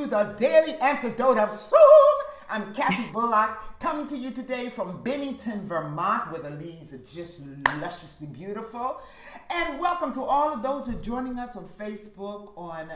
the Daily Antidote of Song. I'm Kathy Bullock, coming to you today from Bennington, Vermont, where the leaves are just lusciously beautiful. And welcome to all of those who are joining us on Facebook, on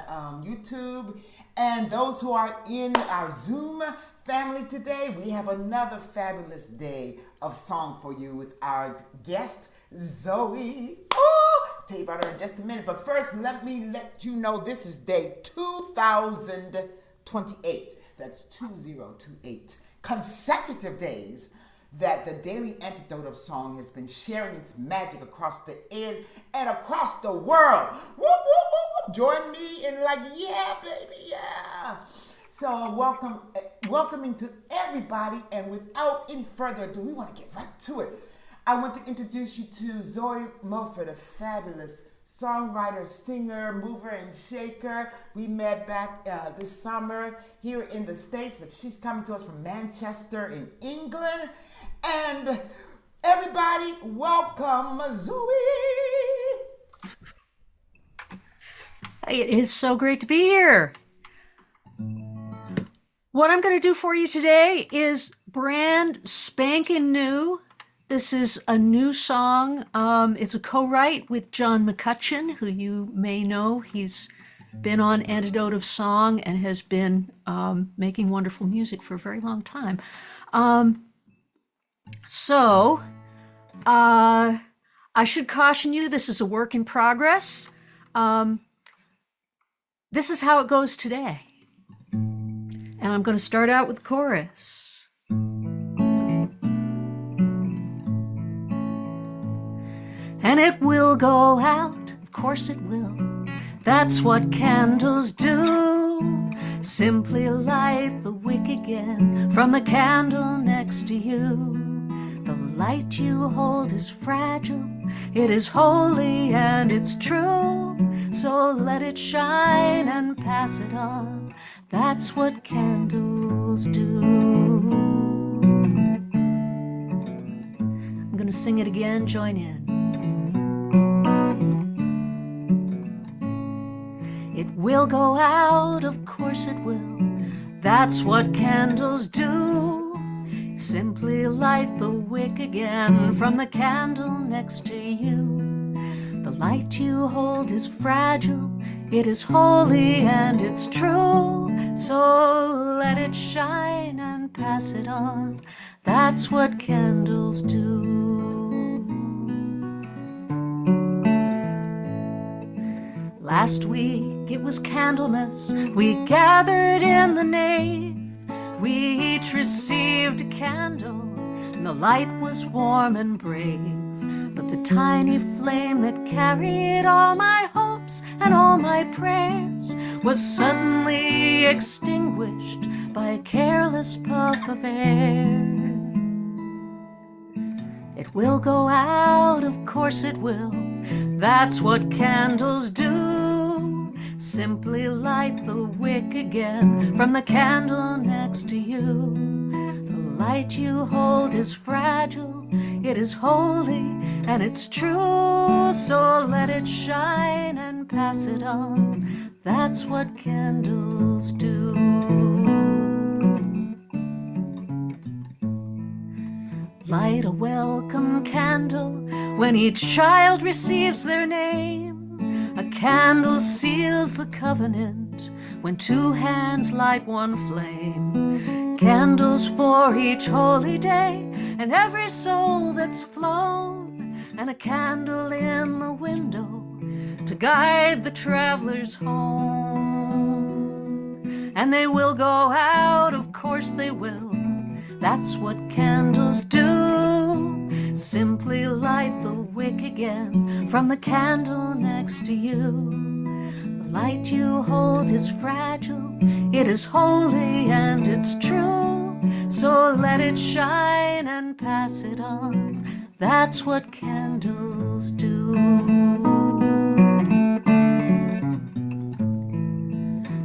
YouTube, and those who are in our Zoom family today. We have another fabulous day of song for you with our guest, Zoe. I'll tell you about her in just a minute, but first let me let you know this is day 2028. That's 2028 consecutive days that the Daily Antidote of Song has been sharing its magic across the airs and across the world. Whoop, whoop, whoop. Join me in like, yeah, baby, yeah. So welcoming to everybody, and without any further ado, we want to get right to it. I want to introduce you to Zoe Mulford, a fabulous songwriter, singer, mover, and shaker. We met back this summer here in the States, but she's coming to us from Manchester in England. And everybody, welcome Zoe. It is so great to be here. What I'm going to do for you today is brand spanking new. This is a new song. It's a co-write with John McCutcheon, who you may know. He's been on Antidote of Song and has been making wonderful music for a very long time. I should caution you, this is a work in progress. This is how it goes today. And I'm going to start out with the chorus. And it will go out, of course it will. That's what candles do. Simply light the wick again from the candle next to you. The light you hold is fragile, it is holy and it's true. So let it shine and pass it on. That's what candles do. I'm gonna sing it again, join in. It will go out, of course it will. That's what candles do. Simply light the wick again from the candle next to you. The light you hold is fragile, it is holy and it's true. So let it shine and pass it on. That's what candles do. Last week it was Candlemas, we gathered in the nave. We each received a candle, and the light was warm and brave. But the tiny flame that carried all my hopes and all my prayers was suddenly extinguished by a careless puff of air. It will go out, of course it will. That's what candles do. Simply light the wick again from the candle next to you. The light you hold is fragile, it is holy and it's true. So let it shine and pass it on. That's what candles do. Light a welcome candle when each child receives their name. A candle seals the covenant when two hands light one flame. Candles for each holy day and every soul that's flown. And a candle in the window to guide the travelers home. And they will go out, of course they will. That's what candles do. Simply light the wick again from the candle next to you. The light you hold is fragile, it is holy and it's true. So let it shine and pass it on. That's what candles do.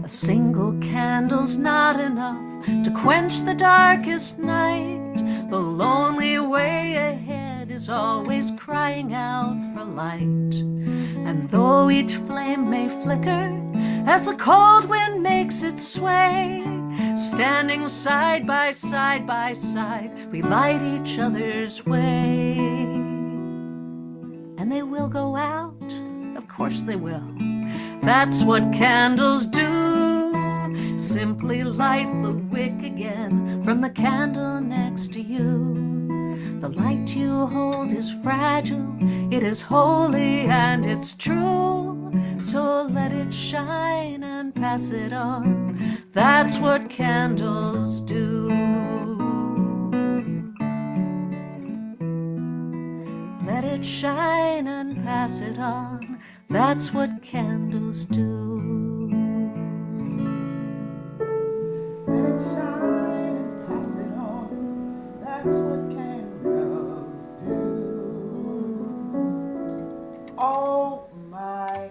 A single candle's not enough to quench the darkest night. The lonely way ahead is always crying out for light. And though each flame may flicker as the cold wind makes its sway. Standing side by side, we light each other's way. And they will go out, of course they will. That's what candles do. Simply light the wick again from the candle next to you. The light you hold is fragile, it is holy and it's true. So let it shine and pass it on. That's what candles do. Let it shine and pass it on. That's what candles do. Let it shine and pass it on. That's what candles do. Oh my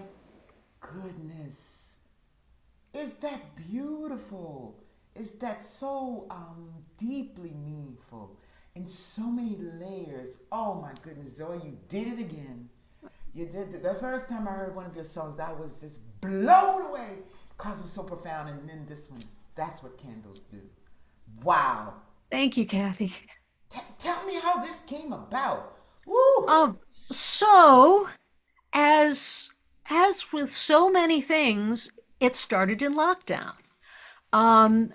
goodness. Is that beautiful? Is that so deeply meaningful? In so many layers. Oh my goodness, Zoe, you did it again. You did it. The first time I heard one of your songs, I was just blown away because it was so profound. And then this one, that's what candles do. Wow. Thank you, Kathy. Tell me how this came about. Woo. So, as with so many things, it started in lockdown. And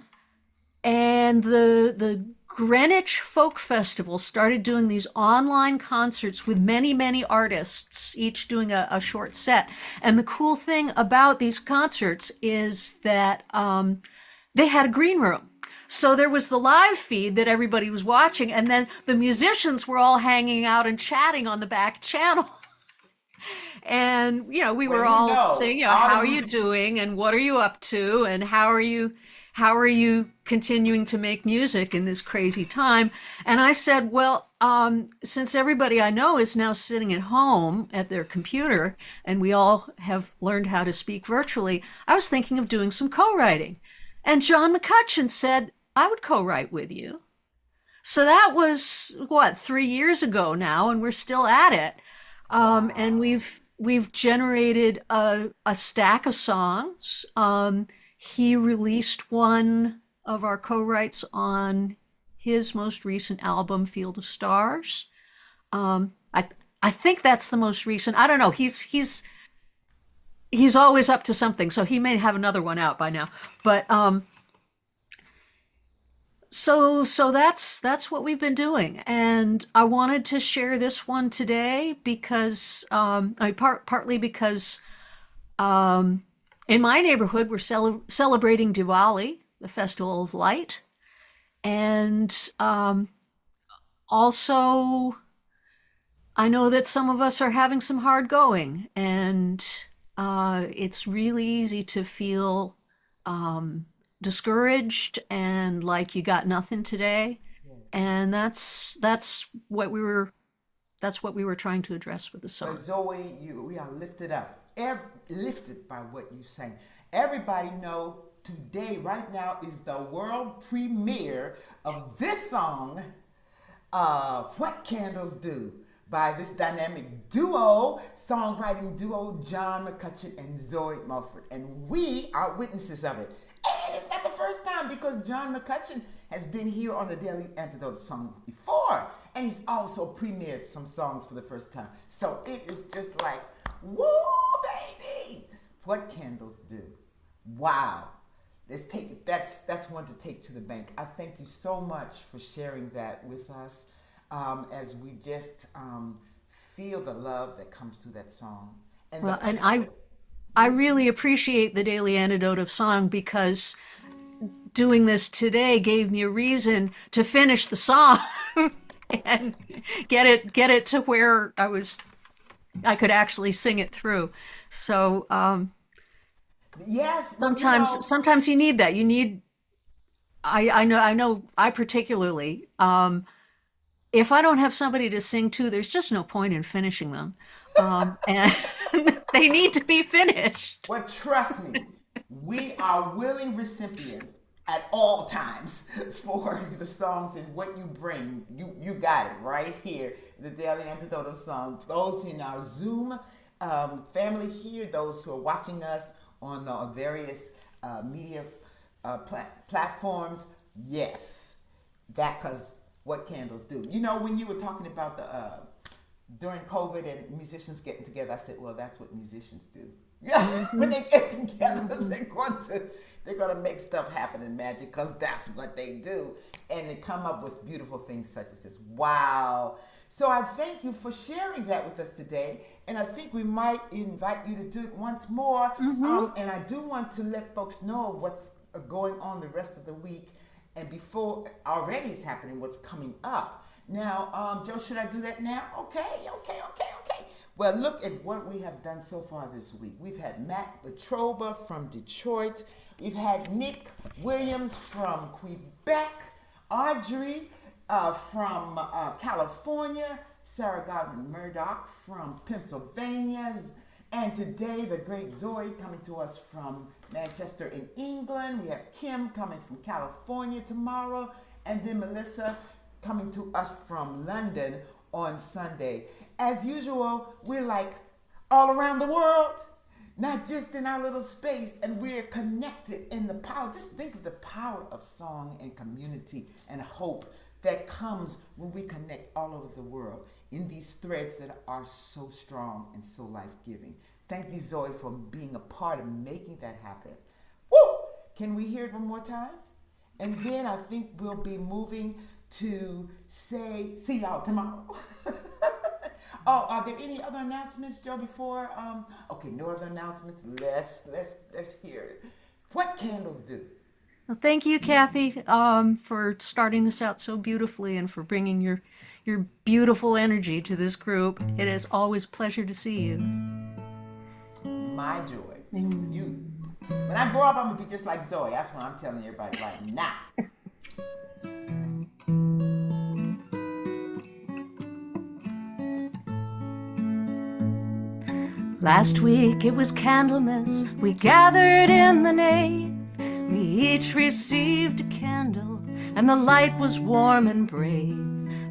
the Greenwich Folk Festival started doing these online concerts with many, many artists, each doing a short set. And the cool thing about these concerts is that they had a green room. So there was the live feed that everybody was watching, and then the musicians were all hanging out and chatting on the back channel. And, we were all saying, how are you doing, and what are you up to, and how are you continuing to make music in this crazy time? And I said, well, since everybody I know is now sitting at home at their computer, and we all have learned how to speak virtually, I was thinking of doing some co-writing. And John McCutcheon said, I would co-write with you. So that was, 3 years ago now, and we're still at it. And we've generated a stack of songs. He released one of our co-writes on his most recent album, Field of Stars. I think that's the most recent. I don't know. He's always up to something, so he may have another one out by now. But so that's what we've been doing, and I wanted to share this one today because partly because in my neighborhood we're celebrating Diwali, the Festival of Light, and also I know that some of us are having some hard going, and it's really easy to feel discouraged and like you got nothing today. And that's what we were trying to address with the song. Zoe, we are lifted up, lifted by what you sang. Everybody know today, right now, is the world premiere of this song, What Candles Do, by this dynamic duo, songwriting duo, John McCutcheon and Zoe Mulford. And we are witnesses of it. And it's not the first time, because John McCutcheon has been here on the Daily Antidote song before. And he's also premiered some songs for the first time. So it is just like, woo, baby! What Candles Do. Wow. Let's take it. That's one to take to the bank. I thank you so much for sharing that with us, as we just feel the love that comes through that song. And I really appreciate the Daily Antidote of Song, because doing this today gave me a reason to finish the song and get it to where I could actually sing it through. So yes, sometimes you need that. You need. I know. I particularly. If I don't have somebody to sing to, there's just no point in finishing them. And they need to be finished. Well, trust me, we are willing recipients at all times for the songs and what you bring. You got it right here, the Daily Antidote of Song. Those in our Zoom family here, those who are watching us on various media platforms. Yes, because what candles do. You know, when you were talking about the during COVID and musicians getting together, I said, well, that's what musicians do. Yeah, when they get together, they're gonna make stuff happen in magic, because that's what they do, and they come up with beautiful things such as this. Wow! So I thank you for sharing that with us today, and I think we might invite you to do it once more. And I do want to let folks know what's going on the rest of the week, and before already it's happening, what's coming up. Now, Joe, should I do that now? Okay. Well, look at what we have done so far this week. We've had Matt Petroba from Detroit. We've had Nick Williams from Quebec. Audrey from California. Sarah Godwin Murdoch from Pennsylvania. And today, the great Zoe coming to us from Manchester in England. We have Kim coming from California tomorrow. And then Melissa coming to us from London on Sunday. As usual, we're like all around the world, not just in our little space, and we're connected in the power. Just think of the power of song and community and hope that comes when we connect all over the world in these threads that are so strong and so life-giving. Thank you, Zoe, for being a part of making that happen. Woo! Can we hear it one more time? And then I think we'll be moving to say, see y'all tomorrow. Oh, are there any other announcements, Joe, before? Okay, no other announcements. Let's hear it. What candles do? Well, thank you, Kathy, for starting us out so beautifully and for bringing your beautiful energy to this group. It is always a pleasure to see you. My joy to see you. When I grow up, I'm going to be just like Zoe. That's what I'm telling everybody right now. Last week it was Candlemas, we gathered in the nave. We each received a candle, and the light was warm and brave.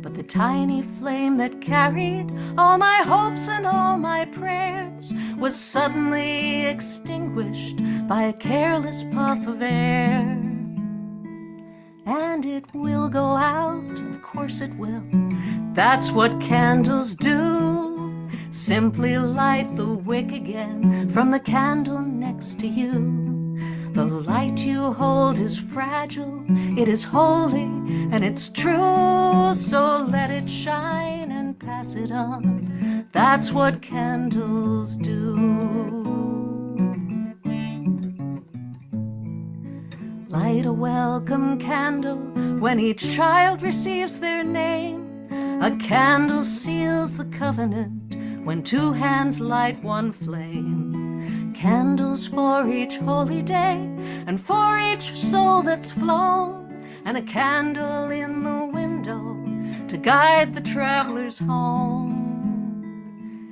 But the tiny flame that carried all my hopes and all my prayers was suddenly extinguished by a careless puff of air. And it will go out, of course it will. That's what candles do. Simply light the wick again from the candle next to you. The light you hold is fragile, it is holy, and it's true. So let it shine and pass it on. That's what candles do. Light a welcome candle when each child receives their name. A candle seals the covenant when two hands light one flame. Candles for each holy day and for each soul that's flown, and a candle in the window to guide the travelers home.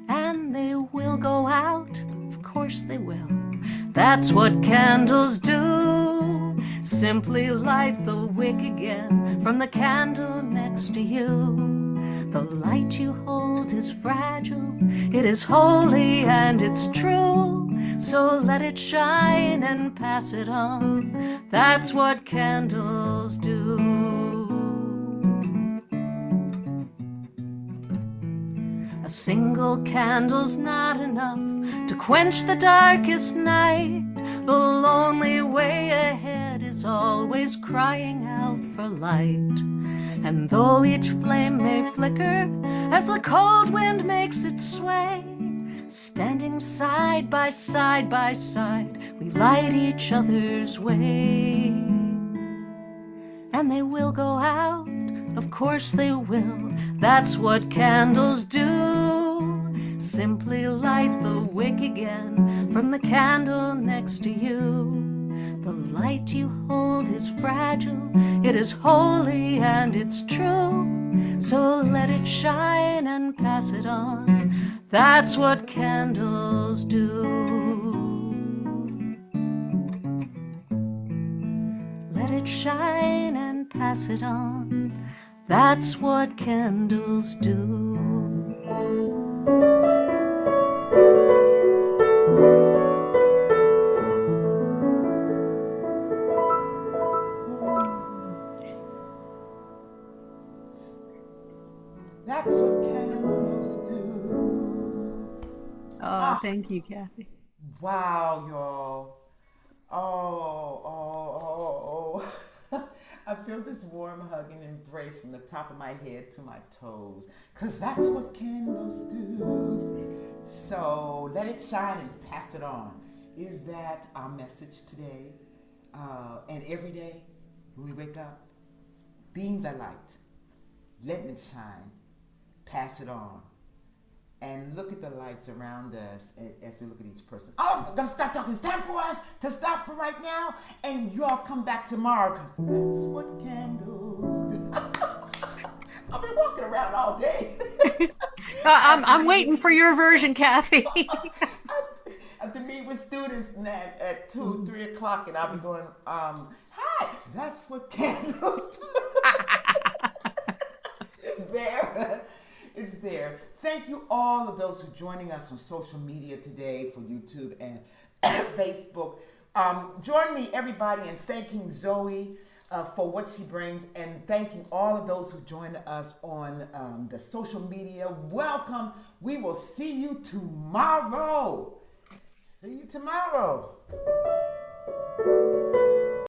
And they will go out, of course they will. That's what candles do. Simply light the wick again from the candle next to you. The light you hold is fragile, it is holy, and it's true. So let it shine and pass it on. That's what candles do. A single candle's not enough to quench the darkest night. The lonely way ahead is always crying out for light. And though each flame may flicker as the cold wind makes it sway, standing side by side by side, we light each other's way. And they will go out, of course they will. That's what candles do. Simply light the wick again from the candle next to you. The light you hold is fragile, it is holy, and it's true. So let it shine and pass it on. That's what candles do. Let it shine and pass it on. That's what candles do. That's what candles do. Oh, Ah, thank you, Kathy. wow, y'all. Oh. I feel this warm hugging embrace from the top of my head to my toes. Because that's what candles do. So let it shine and pass it on. Is that our message today? And every day when we wake up? Being the light, letting it shine, pass it on. And look at the lights around us as we look at each person. Oh, I'm gonna stop talking. It's time for us to stop for right now. And y'all come back tomorrow, because that's what candles do. I've been walking around all day. I'm waiting for your version, Kathy. I have to meet with students at 2, 3 o'clock, and I'll be going, hi, that's what candles do. It's there. It's there. Thank you all of those who are joining us on social media today for YouTube and Facebook. Join me, everybody, in thanking Zoe for what she brings, and thanking all of those who join us on the social media. Welcome. We will see you tomorrow. See you tomorrow.